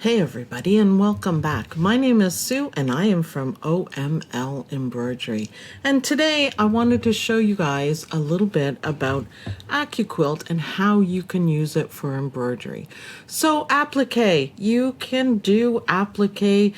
Hey everybody, and welcome back. My name is Sue and I am from OML Embroidery. And today I wanted to show you guys a little bit about Accuquilt and how you can use it for embroidery. So applique, you can do applique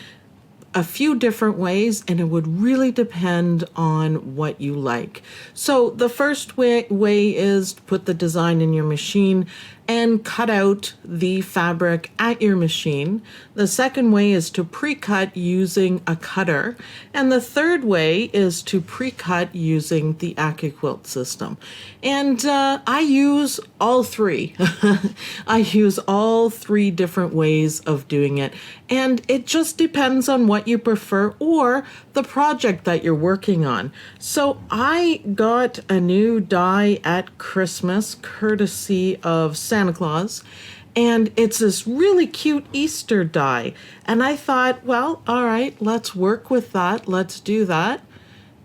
a few different ways, and it would really depend on what you like. So the first way is to put the design in your machine and cut out the fabric at your machine. The second way is to pre-cut using a cutter. And the third way is to pre-cut using the Accuquilt system. And I use all three. I use all three different ways of doing it. And it just depends on what you prefer or the project that you're working on. So I got a new die at Christmas courtesy of Santa Claus, and it's this really cute Easter die. And I thought, well, all right, let's work with that. Let's do that.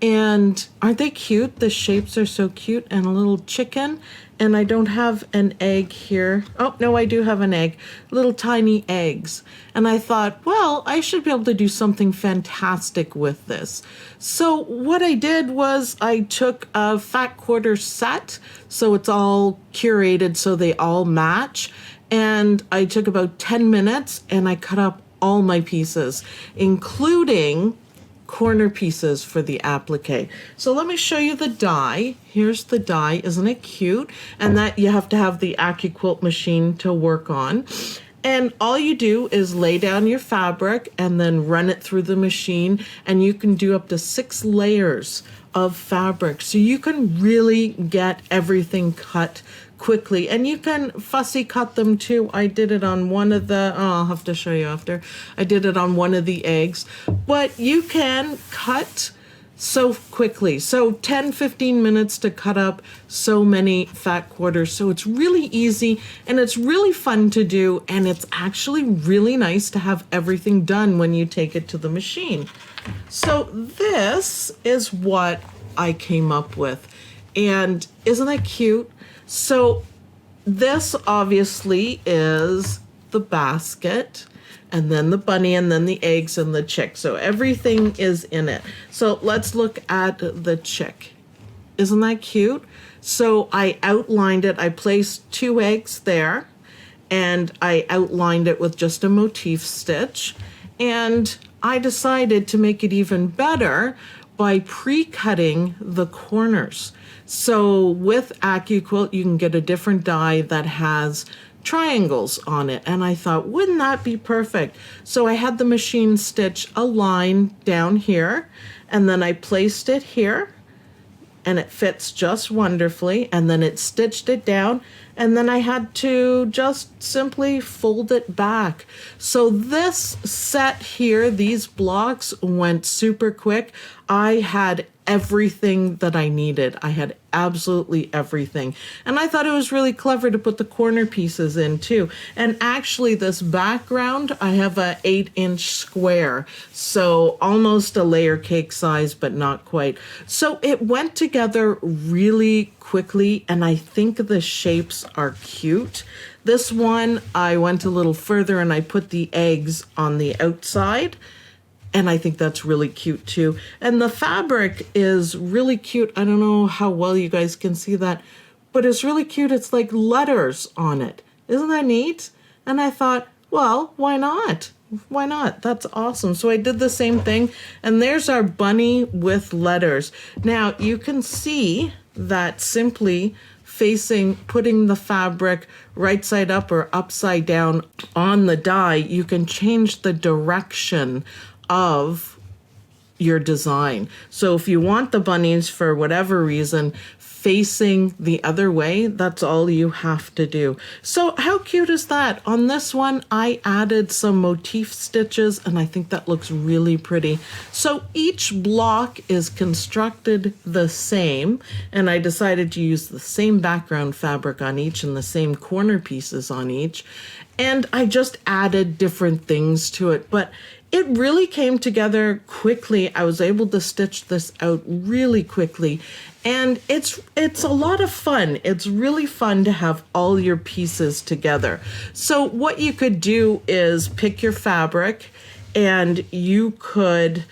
And aren't they cute? The shapes are so cute, and a little chicken. And I don't have an egg here. Oh, no, I do have an egg. Little tiny eggs. And I thought, well, I should be able to do something fantastic with this. So what I did was I took a fat quarter set, so it's all curated so they all match. And I took about 10 minutes and I cut up all my pieces, including corner pieces for the applique. So let me show you the die. Here's the die. Isn't it cute? And that you have to have the Accuquilt machine to work on. And all you do is lay down your fabric and then run it through the machine, and you can do up to 6 layers of fabric. So you can really get everything cut quickly, and you can fussy cut them too. I did it on one of the, I'll have to show you after. I did it on one of the eggs, but you can cut so quickly. So 10-15 minutes to cut up so many fat quarters. So it's really easy and it's really fun to do, and it's actually really nice to have everything done when you take it to the machine. So this is what I came up with, and isn't that cute? So this obviously is the basket, and then the bunny, and then the eggs and the chick. So everything is in it. So let's look at the chick. Isn't that cute? So I outlined it. I placed 2 eggs there, and I outlined it with just a motif stitch. And I decided to make it even better by pre-cutting the corners. So with Accuquilt, you can get a different die that has triangles on it. And I thought, wouldn't that be perfect? So I had the machine stitch a line down here, and then I placed it here, and it fits just wonderfully. And then it stitched it down, and then I had to just simply fold it back. So this set here, these blocks went super quick. I had everything that I needed. I had absolutely everything. And I thought it was really clever to put the corner pieces in too. And actually this background, I have a 8-inch square, so almost a layer cake size, but not quite. So it went together really quickly, and I think the shapes are cute. This one, I went a little further and I put the eggs on the outside, and I think that's really cute too. And the fabric is really cute. I don't know how well you guys can see that, but it's really cute. It's like letters on it. Isn't that neat? And I thought, well, why not? Why not? That's awesome. So I did the same thing, and there's our bunny with letters. Now you can see that simply putting the fabric right side up or upside down on the die, you can change the direction of your design. So if you want the bunnies for whatever reason facing the other way, that's all you have to do. So how cute is that? On this one, I added some motif stitches, and I think that looks really pretty. So each block is constructed the same, and I decided to use the same background fabric on each and the same corner pieces on each. And I just added different things to it, but it really came together quickly. I was able to stitch this out really quickly. And it's a lot of fun. It's really fun to have all your pieces together. So what you could do is pick your fabric, and you could,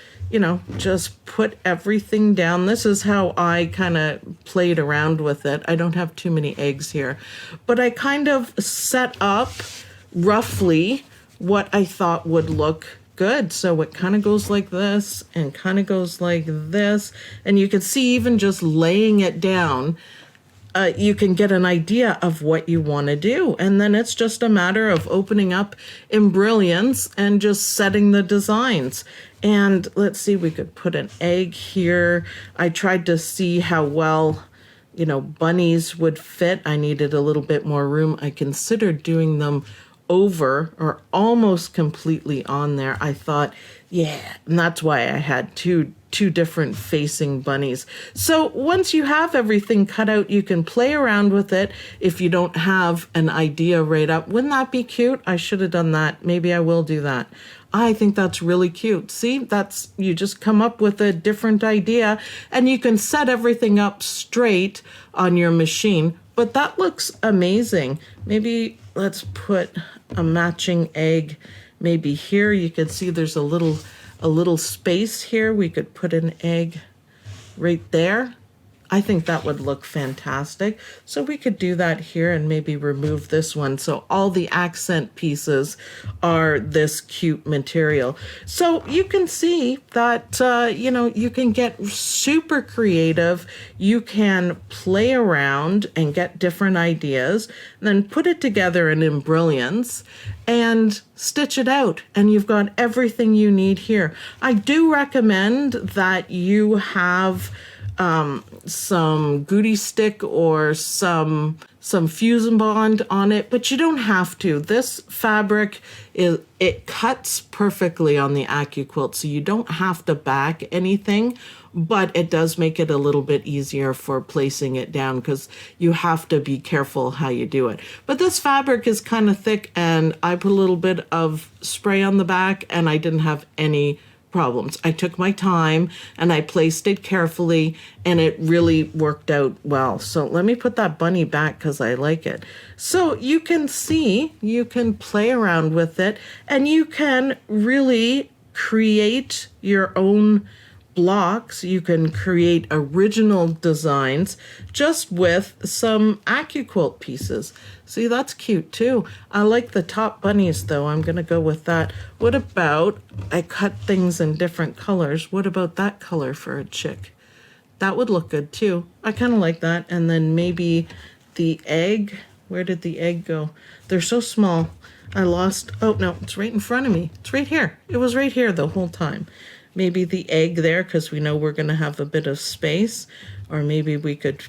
just put everything down. This is how I kind of played around with it. I don't have too many eggs here, but I kind of set up roughly what I thought would look good. So it kind of goes like this and kind of goes like this. And you can see, even just laying it down, you can get an idea of what you want to do. And then it's just a matter of opening up Embrilliance and just setting the designs. And let's see, we could put an egg here. I tried to see how well, bunnies would fit. I needed a little bit more room. I considered doing them over or almost completely on there. I thought, yeah, and that's why I had two different facing bunnies. So once you have everything cut out, you can play around with it if you don't have an idea right up. Wouldn't that be cute? I should have done that. Maybe I will do that. I think that's really cute. See, you just come up with a different idea, and you can set everything up straight on your machine. But that looks amazing. Maybe let's put a matching egg maybe here. You can see there's a little space here. We could put an egg right there. I think that would look fantastic. So we could do that here and maybe remove this one. So all the accent pieces are this cute material. So you can see that, you can get super creative. You can play around and get different ideas, and then put it together in Embrilliance and stitch it out, and you've got everything you need here. I do recommend that you have some Goody Stick or some Fusion Bond on it, but you don't have to. This fabric, it cuts perfectly on the Accuquilt, so you don't have to back anything, but it does make it a little bit easier for placing it down, because you have to be careful how you do it. But this fabric is kind of thick, and I put a little bit of spray on the back, and I didn't have any problems. I took my time and I placed it carefully, and it really worked out well. So let me put that bunny back because I like it. So you can see, you can play around with it, and you can really create your own blocks. You can create original designs just with some Accuquilt pieces. See, that's cute too. I like the top bunnies though. I'm gonna go with that. What about, I cut things in different colors. What about that color for a chick? That would look good too. I kind of like that. And then maybe the egg. Where did the egg go? They're so small. I lost, oh no, it's right in front of me. It's right here. It was right here the whole time. Maybe the egg there, because we know we're going to have a bit of space. Or maybe we could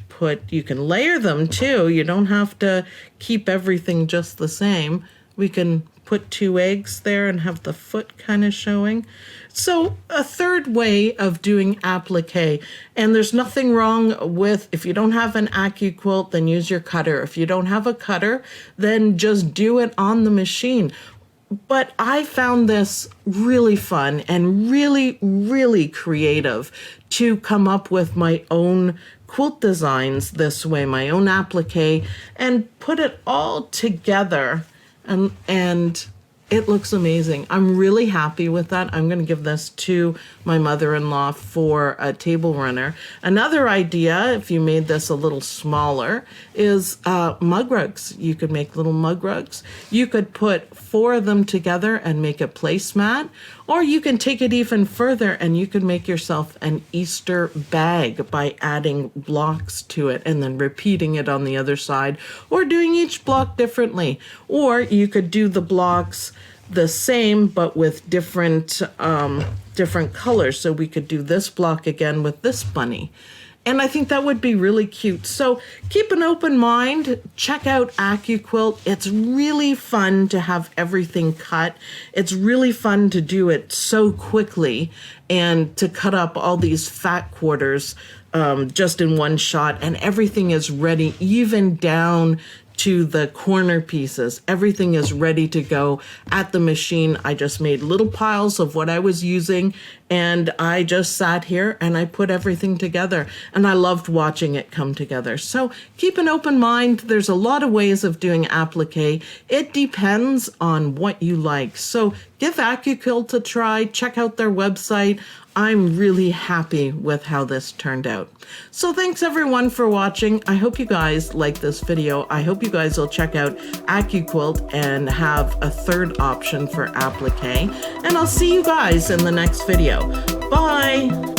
you can layer them too. You don't have to keep everything just the same. We can put 2 eggs there and have the foot kind of showing. So a third way of doing applique, and there's nothing wrong with, if you don't have an Accuquilt, then use your cutter. If you don't have a cutter, then just do it on the machine. But I found this really fun and really, really creative to come up with my own quilt designs this way, my own applique, and put it all together. And it looks amazing. I'm really happy with that. I'm going to give this to my mother-in-law for a table runner. Another idea, if you made this a little smaller, is mug rugs. You could make little mug rugs. You could put 4 of them together and make a placemat, or you can take it even further and you can make yourself an Easter bag by adding blocks to it and then repeating it on the other side, or doing each block differently. Or you could do the blocks the same but with different colors. So we could do this block again with this bunny. And I think that would be really cute. So keep an open mind. Check out Accuquilt. It's really fun to have everything cut. It's really fun to do it so quickly and to cut up all these fat quarters just in one shot. And everything is ready, even down to the corner pieces. Everything is ready to go at the machine. I just made little piles of what I was using, and I just sat here and I put everything together, and I loved watching it come together. So keep an open mind. There's a lot of ways of doing applique. It depends on what you like. So give Accuquilt a try. Check out their website. I'm really happy with how this turned out. So thanks everyone for watching. I hope you guys like this video. I hope you guys will check out Accuquilt and have a third option for applique. And I'll see you guys in the next video. Bye.